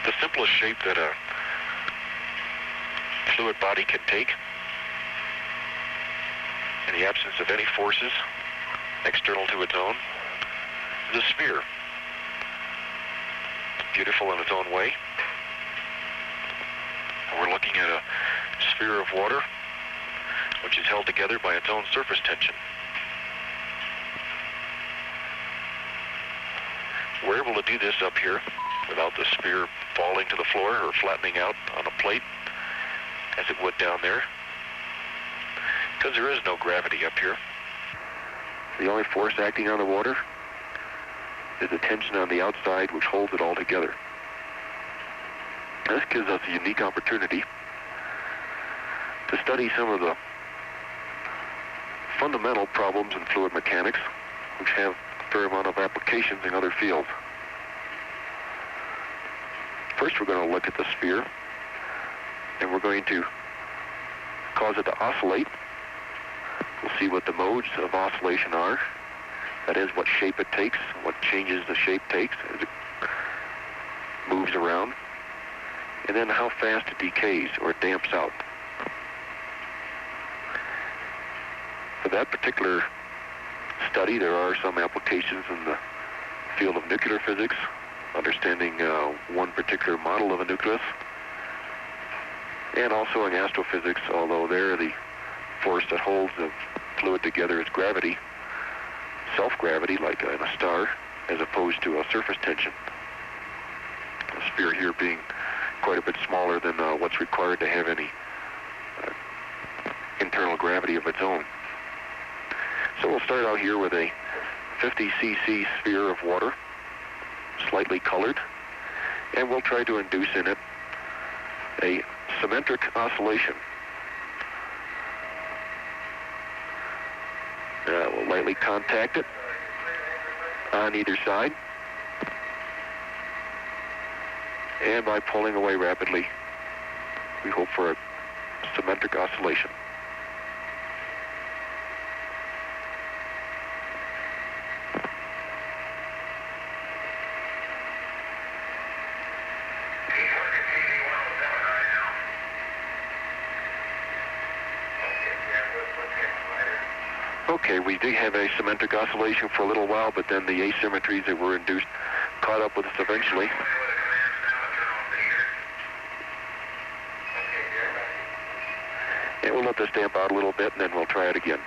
the simplest shape that a fluid body can take in the absence of any forces external to its own is a sphere. Beautiful in its own way. And we're looking at a sphere of water which is held together by its own surface tension. We're able to do this up here without the sphere falling to the floor or flattening out on a plate as it would down there, because there is no gravity up here. The only force acting on the water is the tension on the outside which holds it all together. This gives us a unique opportunity to study some of the fundamental problems in fluid mechanics which have a fair amount of applications in other fields. First, we're going to look at the sphere, and we're going to cause it to oscillate. We'll see what the modes of oscillation are. That is, what shape it takes, what changes the shape takes as it moves around, and then how fast it decays or it damps out. For that particular study, there are some applications in the field of nuclear physics, understanding one particular model of a nucleus, and also in astrophysics, although there the force that holds the fluid together is gravity, self-gravity, like in a star, as opposed to a surface tension. The sphere here being quite a bit smaller than what's required to have any internal gravity of its own. So we'll start out here with a 50 cc sphere of water, slightly colored, and we'll try to induce in it a symmetric oscillation. We'll lightly contact it on either side, and by pulling away rapidly, we hope for a symmetric oscillation. Okay, we did have a symmetric oscillation for a little while, but then the asymmetries that were induced caught up with us eventually. And we'll let this damp out a little bit, and then we'll try it again.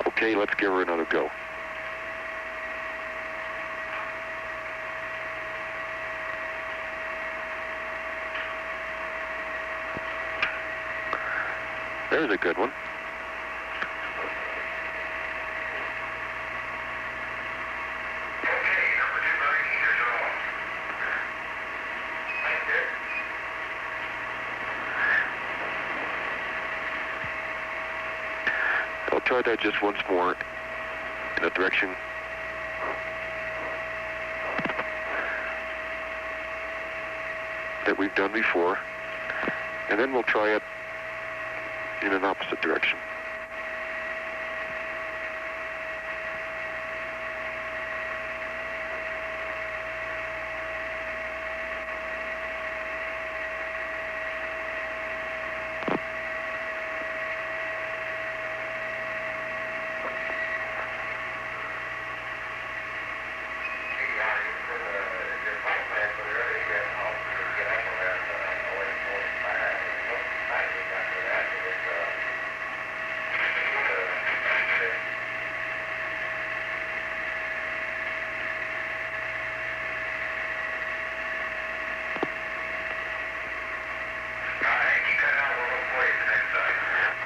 Okay, let's give her another go. There's a good one. I'll try that just once more in a direction that we've done before, and then we'll try it in an opposite direction.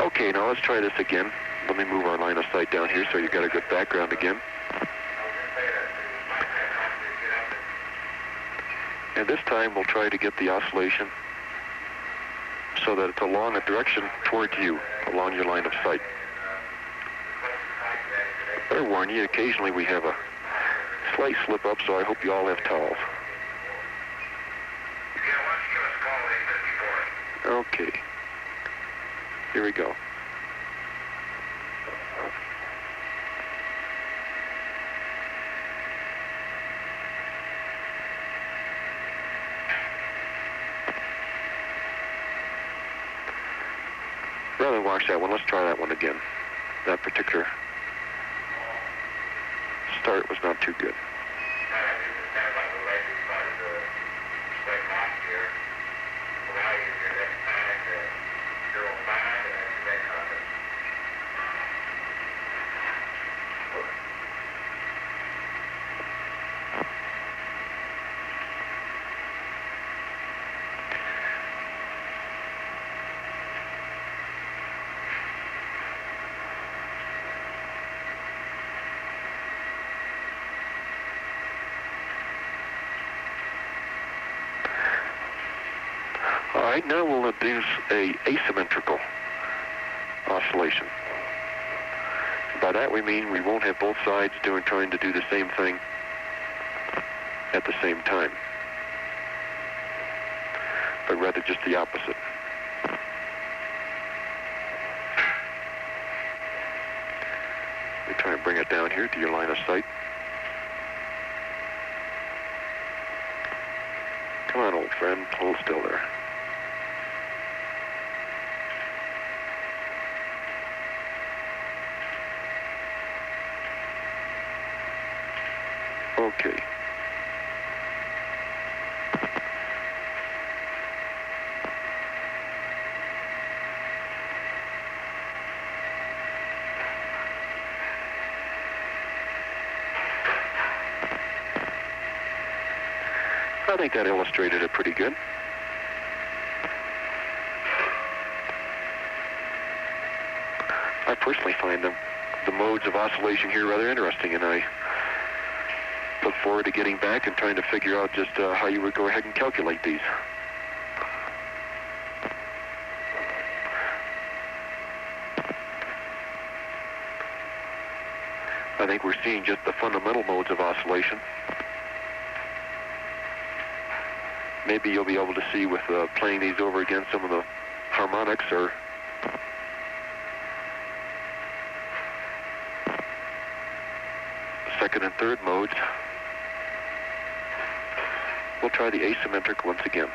Okay, now let's try this again. Let me move our line of sight down here so you got a good background again. And this time we'll try to get the oscillation so that it's along a direction towards you, along your line of sight. Better warn you, occasionally we have a slight slip up, so I hope you all have towels. Okay. Here we go. Rather than watch that one, let's try that one again. That particular start was not too good. All right, now we'll induce a asymmetrical oscillation. By that we mean we won't have both sides trying to do the same thing at the same time, but rather just the opposite. We try and bring it down here to your line of sight. Come on, old friend, hold still there. Okay. I think that illustrated it pretty good. I personally find the modes of oscillation here rather interesting, and I look forward to getting back and trying to figure out just how you would go ahead and calculate these. I think we're seeing just the fundamental modes of oscillation. Maybe you'll be able to see with playing these over again some of the harmonics or second and third modes. We'll try the asymmetric once again.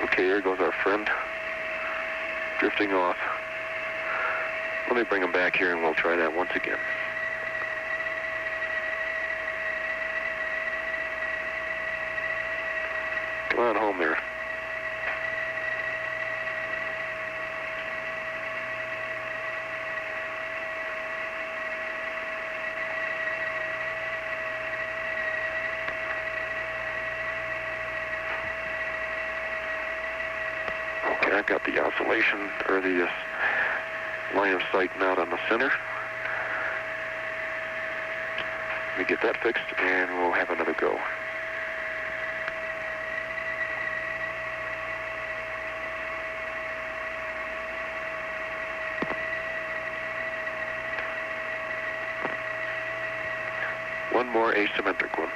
Okay, there goes our friend, drifting off. Let me bring him back here and we'll try that once again. Come on home there. Okay, I've got the oscillation, or the line of sight not on the center. Let me get that fixed and we'll have another go. One more asymmetric one.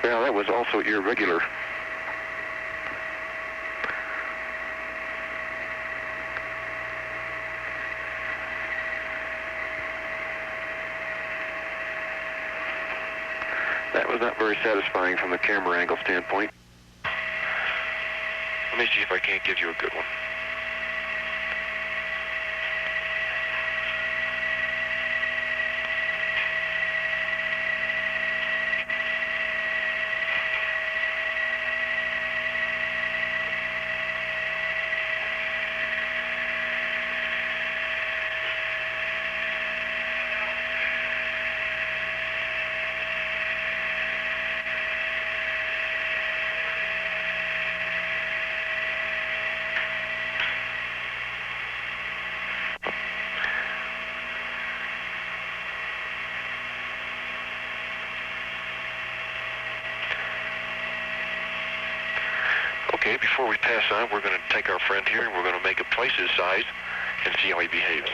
Now that was also irregular. That was not very satisfying from the camera angle standpoint. Let me see if I can't give you a good one. Okay, before we pass on, we're going to take our friend here and we're going to make him twice his size and see how he behaves.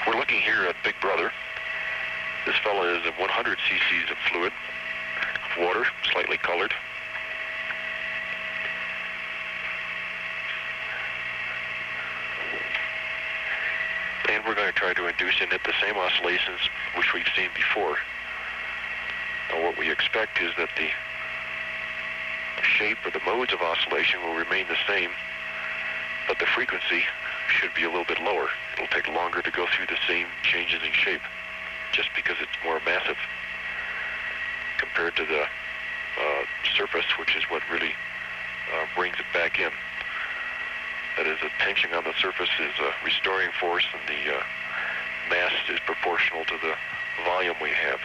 We're looking here at Big Brother. This fella is at 100 cc's of fluid, of water, slightly colored. And we're going to try to induce in it the same oscillations which we've seen before. Now what we expect is that the shape or the modes of oscillation will remain the same, but the frequency should be a little bit lower. It'll take longer to go through the same changes in shape, just because it's more massive compared to the surface, which is what really brings it back in. That is, the tension on the surface is a restoring force, and the mass is proportional to the volume we have.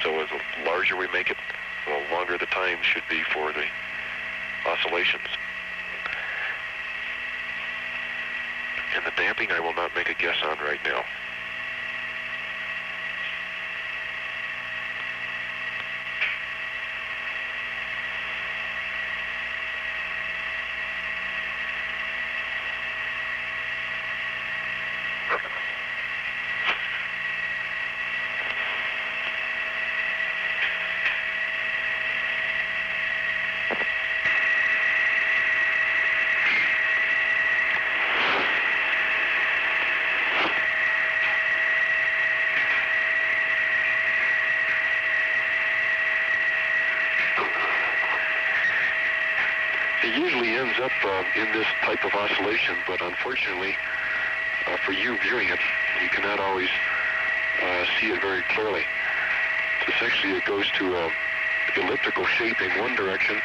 So as larger we make it, the longer the time should be for the oscillations. And the damping I will not make a guess on right now. It usually ends up in this type of oscillation, but unfortunately, for you viewing it, you cannot always see it very clearly. Essentially, it goes to elliptical shape in one direction,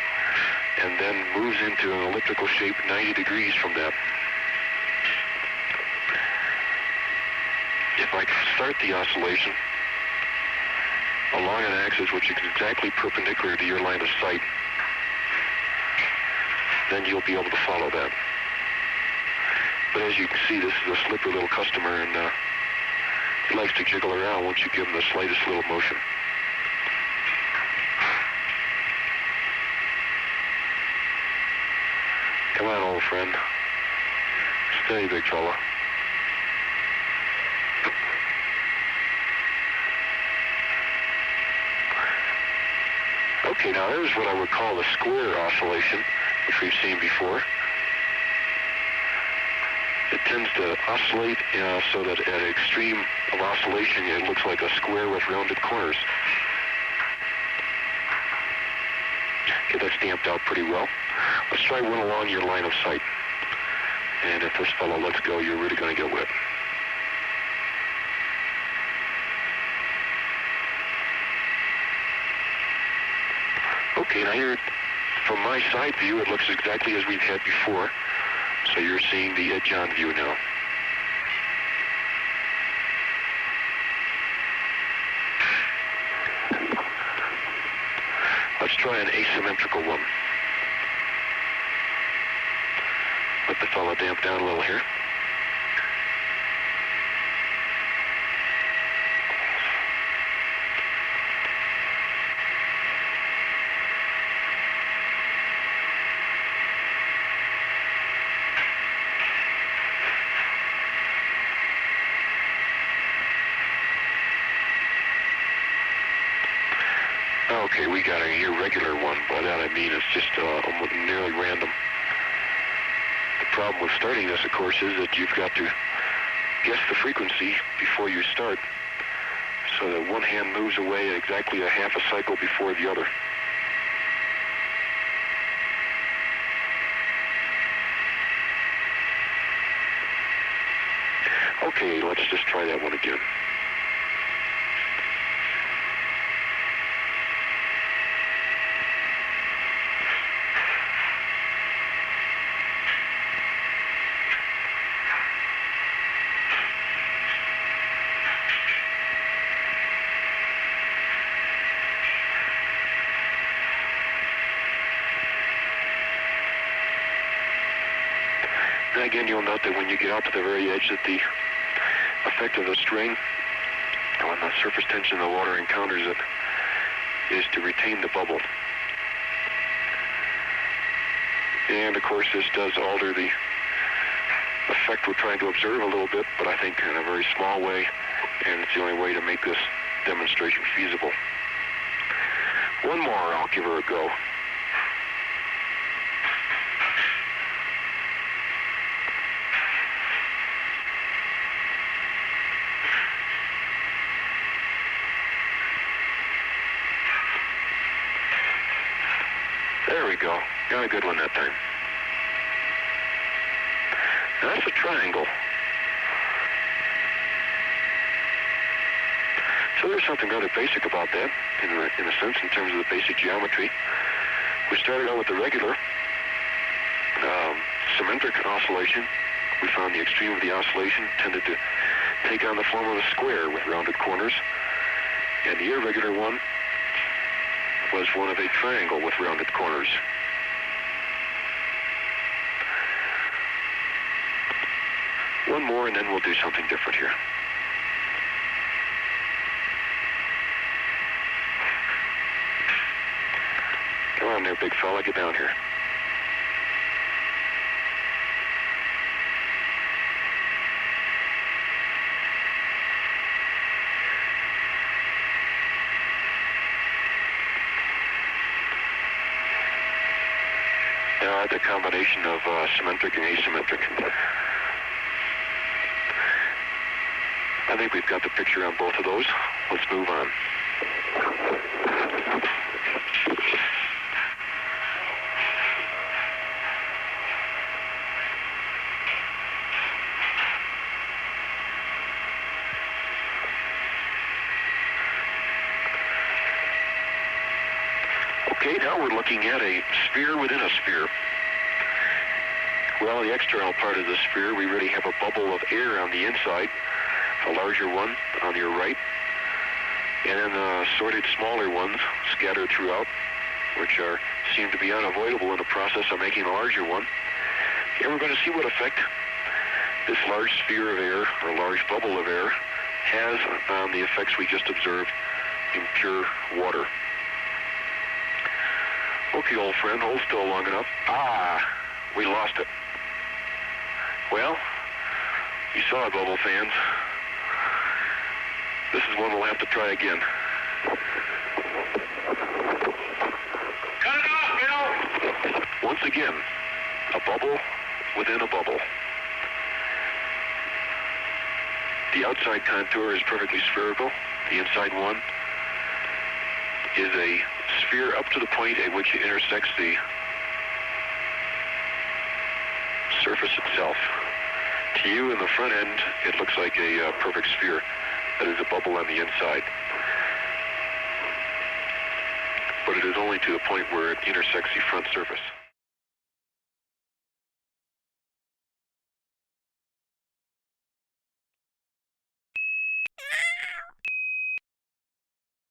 and then moves into an elliptical shape 90 degrees from that. If I start the oscillation along an axis which is exactly perpendicular to your line of sight, then you'll be able to follow that. But as you can see, this is a slippery little customer, and he likes to jiggle around once you give him the slightest little motion. Come on, old friend. Steady, big fella. Okay, now there's what I would call the square oscillation, which we've seen before. It tends to oscillate so that at an extreme of oscillation it looks like a square with rounded corners. Okay, that's damped out pretty well. Let's try one along your line of sight. And if this fellow lets go, you're really going to get wet. Okay, now here, from my side view, it looks exactly as we've had before. So you're seeing the edge-on view now. Let's try an asymmetrical one. Let the fellow damp down a little here. Okay, we got an irregular one. By that I mean it's just almost nearly random. The problem with starting this, of course, is that you've got to guess the frequency before you start, so that one hand moves away at exactly a half a cycle before the other. Okay, let's just try that one again. again, you'll note that when you get out to the very edge that the effect of the strain, when the surface tension of the water encounters it, is to retain the bubble. And of course this does alter the effect we're trying to observe a little bit, but I think in a very small way, and it's the only way to make this demonstration feasible. One more, I'll give her a go. There we go. Got a good one that time. Now that's a triangle. So there's something rather basic about that, in a sense, in terms of the basic geometry. We started out with the regular symmetric oscillation. We found the extreme of the oscillation tended to take on the form of a square with rounded corners, and the irregular one was one of a triangle with rounded corners. One more and then we'll do something different here. Come on there, big fella, get down here. It's a combination of symmetric and asymmetric. I think we've got the picture on both of those. Let's move on. Okay, now we're looking at a sphere within a sphere. Well, the external part of the sphere, we really have a bubble of air on the inside, a larger one on your right, and then assorted smaller ones scattered throughout, which seem to be unavoidable in the process of making a larger one. And we're going to see what effect this large sphere of air, or large bubble of air, has on the effects we just observed in pure water. Okay, old friend, hold still long enough. We lost it. Well, you saw it, bubble fans. This is one we'll have to try again. Cut it off, Bill! Once again, a bubble within a bubble. The outside contour is perfectly spherical. The inside one is a sphere up to the point at which it intersects the surface itself. To you in the front end, it looks like a perfect sphere that is a bubble on the inside. But it is only to the point where it intersects the front surface.